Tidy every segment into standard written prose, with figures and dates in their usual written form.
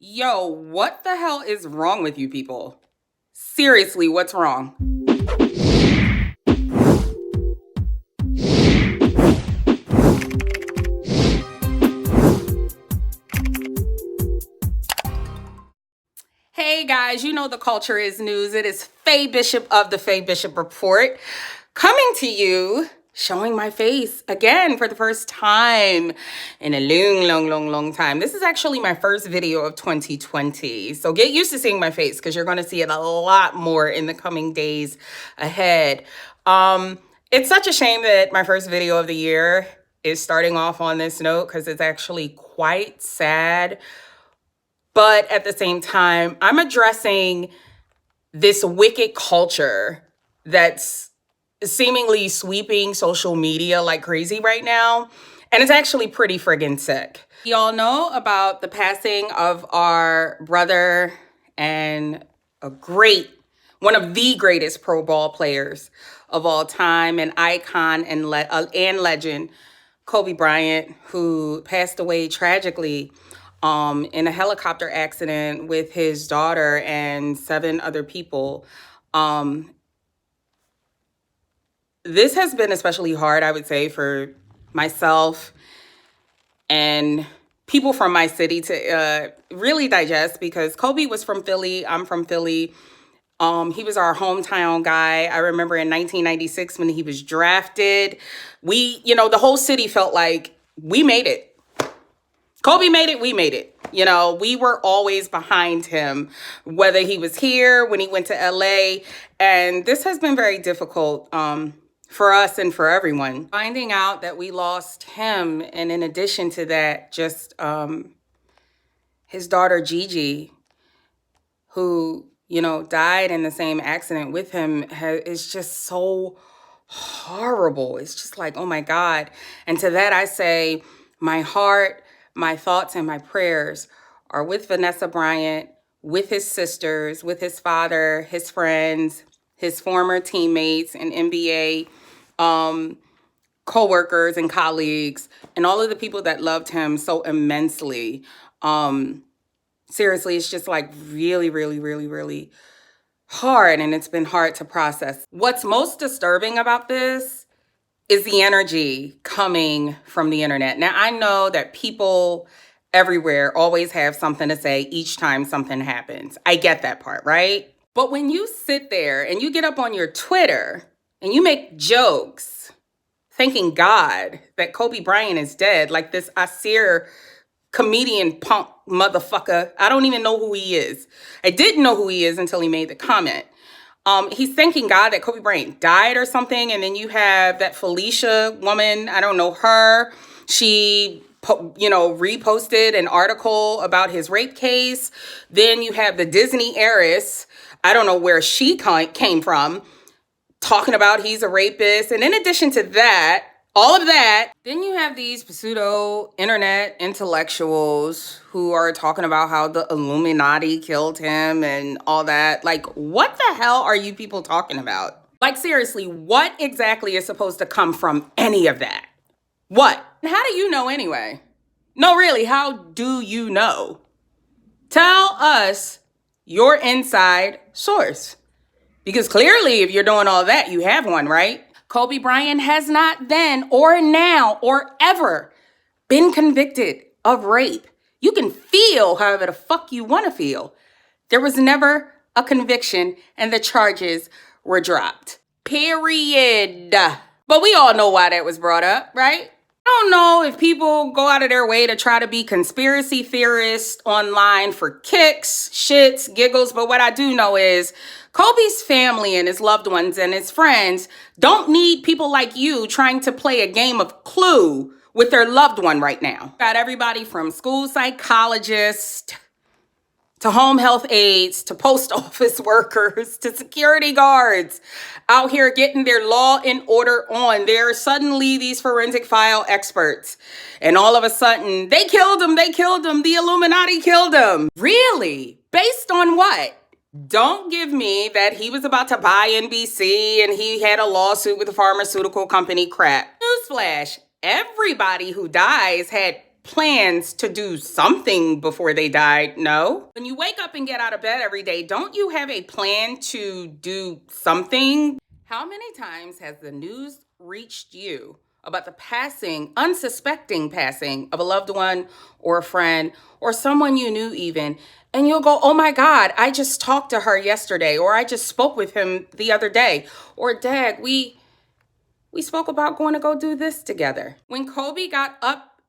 Yo, what the hell is wrong with you people? Seriously, what's wrong? Hey guys, you know the culture is news. It is Faye Bishop of the Faye Bishop Report coming to you, showing my face again for the first time in a long time. This is actually my first video of 2020. So get used to seeing my face because you're going to see it a lot more in the coming days ahead. It's such a shame that my first video of the year is starting off on this note because it's actually quite sad. But at the same time, I'm addressing this wicked culture that's seemingly sweeping social media like crazy right now. And it's actually pretty friggin' sick. We all know about the passing of our brother and one of the greatest pro ball players of all time, an icon and legend, Kobe Bryant, who passed away tragically in a helicopter accident with his daughter and 7 other people. This has been especially hard, I would say, for myself and people from my city to really digest, because Kobe was from Philly. I'm from Philly. He was our hometown guy. I remember in 1996 when he was drafted, the whole city felt like we made it. Kobe made it, we made it. We were always behind him, whether he was here, when he went to LA. And this has been very difficult for us and for everyone. Finding out that we lost him, and in addition to that, just his daughter Gigi, who, died in the same accident with him, is just so horrible. It's just like, oh my God. And to that I say, my heart, my thoughts, and my prayers are with Vanessa Bryant, with his sisters, with his father, his friends, his former teammates and NBA co-workers and colleagues, and all of the people that loved him so immensely. Seriously, it's just like really hard, and it's been hard to process. What's most disturbing about this is the energy coming from the internet. Now, I know that people everywhere always have something to say each time something happens. I get that part, right? But when you sit there and you get up on your Twitter and you make jokes thanking God that Kobe Bryant is dead, like this Asir comedian punk motherfucker. I don't even know who he is. I didn't know who he is until he made the comment. He's thanking God that Kobe Bryant died or something. And then you have that Felicia woman, I don't know her. She, reposted an article about his rape case. Then you have the Disney heiress, I don't know where she came from, talking about he's a rapist. And in addition to that, all of that, then you have these pseudo internet intellectuals who are talking about how the Illuminati killed him and all that. Like, what the hell are you people talking about? Like, seriously, what exactly is supposed to come from any of that? What? And how do you know anyway? No, really, how do you know? Tell us your inside source. Because clearly, if you're doing all that, you have one, right? Kobe Bryant has not then or now or ever been convicted of rape. You can feel however the fuck you want to feel. There was never a conviction and the charges were dropped. Period. But we all know why that was brought up, right? I don't know if people go out of their way to try to be conspiracy theorists online for kicks, shits, giggles, but what I do know is Kobe's family and his loved ones and his friends don't need people like you trying to play a game of Clue with their loved one right now. Got everybody from school psychologists to home health aides, to post office workers, to security guards out here getting their law and order on. They're suddenly these forensic file experts. And all of a sudden, they killed him, the Illuminati killed him. Really? Based on what? Don't give me that he was about to buy NBC and he had a lawsuit with a pharmaceutical company crap. Newsflash, everybody who dies had plans to do something before they died, no? When you wake up and get out of bed every day, don't you have a plan to do something? How many times has the news reached you about the unsuspecting passing of a loved one or a friend or someone you knew even, and you'll go, oh my God, I just talked to her yesterday, or I just spoke with him the other day, or Dad, we spoke about going to go do this together. When Kobe got up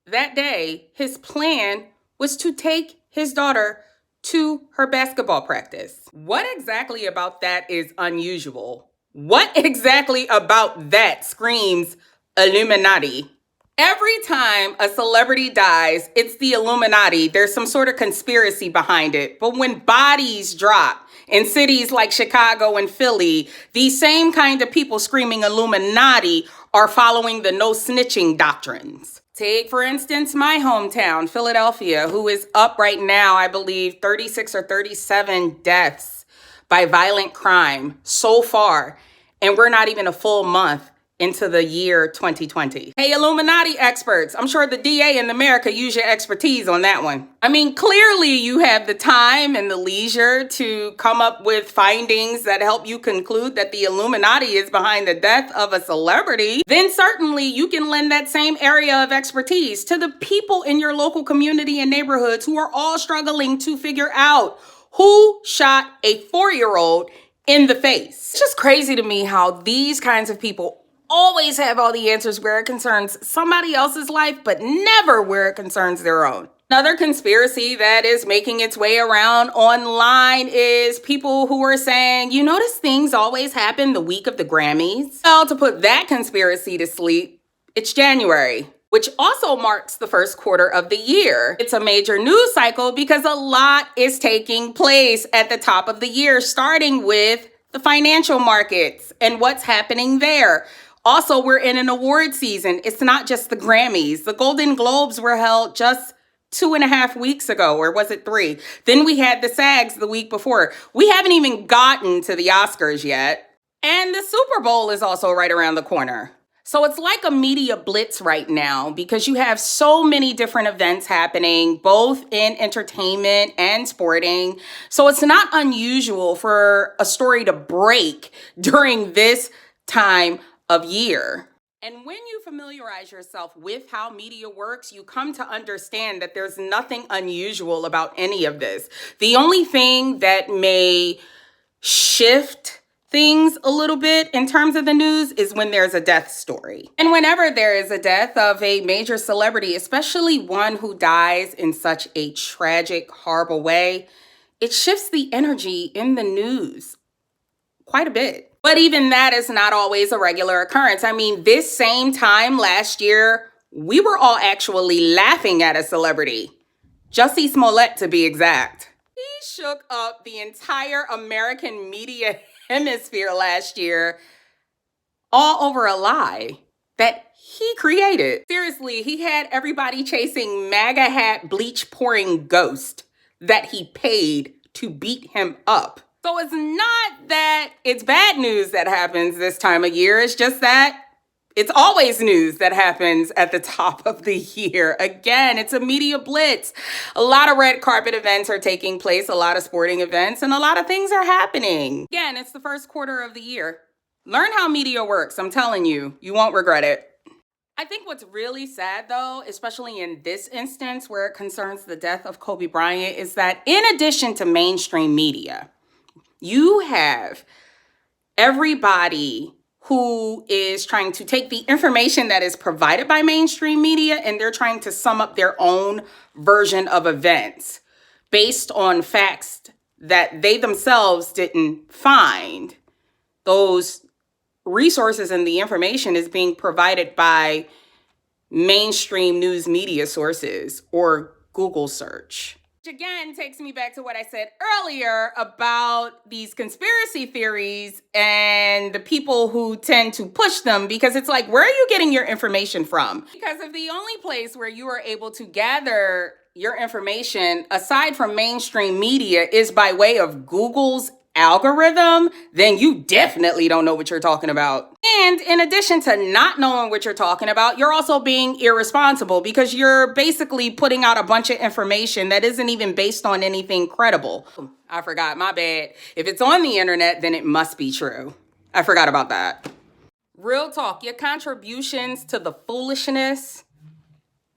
that day, his plan was to take his daughter to her basketball practice. What exactly about that is unusual? What exactly about that screams Illuminati? Every time a celebrity dies, it's the Illuminati. There's some sort of conspiracy behind it. But when bodies drop in cities like Chicago and Philly, these same kind of people screaming Illuminati are following the no snitching doctrines. Take, for instance, my hometown, Philadelphia, who is up right now, I believe, 36 or 37 deaths by violent crime so far. And we're not even a full month into the year 2020. Hey, Illuminati experts, I'm sure the DA in America use your expertise on that one. I mean, clearly you have the time and the leisure to come up with findings that help you conclude that the Illuminati is behind the death of a celebrity. Then certainly you can lend that same area of expertise to the people in your local community and neighborhoods who are all struggling to figure out who shot a 4-year-old in the face. It's just crazy to me how these kinds of people always have all the answers where it concerns somebody else's life, but never where it concerns their own. Another conspiracy that is making its way around online is people who are saying, you notice things always happen the week of the Grammys? Well, to put that conspiracy to sleep, it's January, which also marks the first quarter of the year. It's a major news cycle because a lot is taking place at the top of the year, starting with the financial markets and what's happening there. Also, we're in an award season. It's not just the Grammys. The Golden Globes were held just 2.5 weeks ago, or was it 3? Then we had the SAGs the week before. We haven't even gotten to the Oscars yet. And the Super Bowl is also right around the corner. So it's like a media blitz right now because you have so many different events happening, both in entertainment and sporting. So it's not unusual for a story to break during this time of year. And when you familiarize yourself with how media works, you come to understand that there's nothing unusual about any of this. The only thing that may shift things a little bit in terms of the news is when there's a death story. And whenever there is a death of a major celebrity, especially one who dies in such a tragic, horrible way, it shifts the energy in the news quite a bit. But even that is not always a regular occurrence. I mean, this same time last year, we were all actually laughing at a celebrity. Jussie Smollett, to be exact. He shook up the entire American media hemisphere last year all over a lie that he created. Seriously, he had everybody chasing MAGA hat bleach pouring ghost that he paid to beat him up. So it's not that it's bad news that happens this time of year. It's just that it's always news that happens at the top of the year. Again, it's a media blitz. A lot of red carpet events are taking place, a lot of sporting events, and a lot of things are happening. Again, it's the first quarter of the year. Learn how media works. I'm telling you, you won't regret it. I think what's really sad, though, especially in this instance where it concerns the death of Kobe Bryant, is that in addition to mainstream media, you have everybody who is trying to take the information that is provided by mainstream media and they're trying to sum up their own version of events based on facts that they themselves didn't find. Those resources and the information is being provided by mainstream news media sources or Google search. Which again takes me back to what I said earlier about these conspiracy theories and the people who tend to push them, because it's like, where are you getting your information from? Because if the only place where you are able to gather your information aside from mainstream media is by way of Google's algorithm, then you definitely don't know what you're talking about. And in addition to not knowing what you're talking about, you're also being irresponsible because you're basically putting out a bunch of information that isn't even based on anything credible. I forgot, my bad. If it's on the internet, then it must be true. I forgot about that. Real talk, your contributions to the foolishness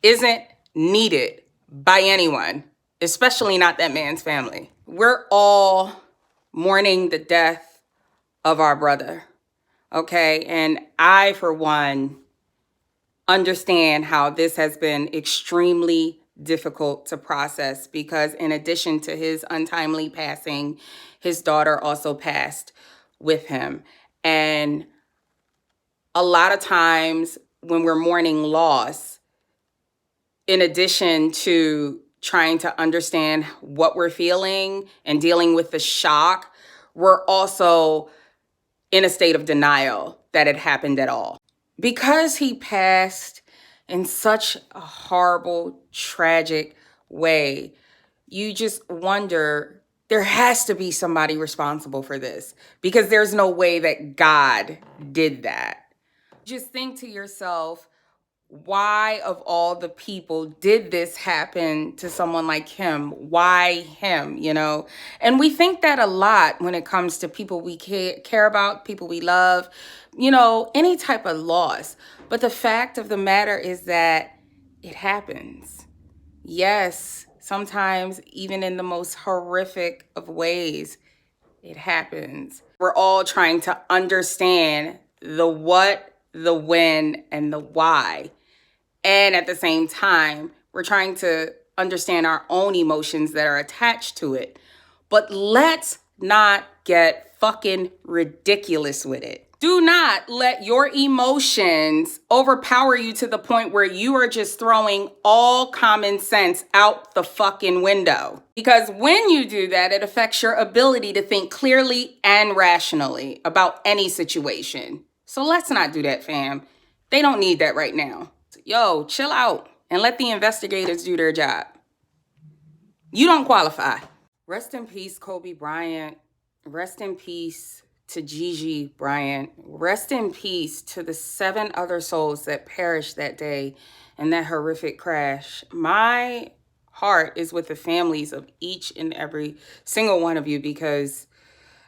isn't needed by anyone, especially not that man's family. We're all mourning the death of our brother, okay? And I, for one, understand how this has been extremely difficult to process because in addition to his untimely passing, his daughter also passed with him. And a lot of times when we're mourning loss, in addition to trying to understand what we're feeling and dealing with the shock, we're also in a state of denial that it happened at all. Because he passed in such a horrible, tragic way, you just wonder, there has to be somebody responsible for this because there's no way that God did that. Just think to yourself, why of all the people did this happen to someone like him? Why him, you know? And we think that a lot when it comes to people we care about, people we love, you know, any type of loss. But the fact of the matter is that it happens. Yes, sometimes even in the most horrific of ways, it happens. We're all trying to understand the what, the when, and the why. And at the same time, we're trying to understand our own emotions that are attached to it. But let's not get fucking ridiculous with it. Do not let your emotions overpower you to the point where you are just throwing all common sense out the fucking window. Because when you do that, it affects your ability to think clearly and rationally about any situation. So let's not do that, fam. They don't need that right now. Yo, chill out and let the investigators do their job. You don't qualify. Rest in peace, Kobe Bryant. Rest in peace to Gigi Bryant. Rest in peace to the 7 other souls that perished that day in that horrific crash. My heart is with the families of each and every single one of you because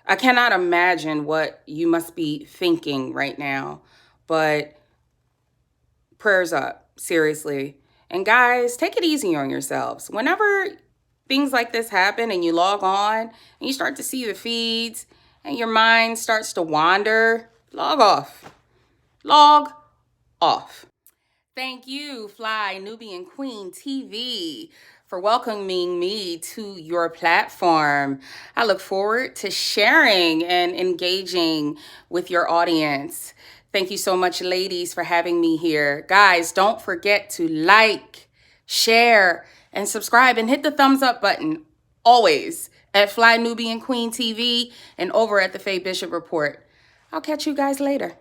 I cannot imagine what you must be thinking right now. But prayers up, seriously. And guys, take it easy on yourselves. Whenever things like this happen and you log on and you start to see the feeds and your mind starts to wander, log off. Log off. Thank you, Fly Nubian Queen TV, for welcoming me to your platform. I look forward to sharing and engaging with your audience. Thank you so much, ladies, for having me here. Guys, don't forget to like, share, and subscribe and hit the thumbs up button always at Fly Nubian Queen TV and over at the Faye Bishop Report. I'll catch you guys later.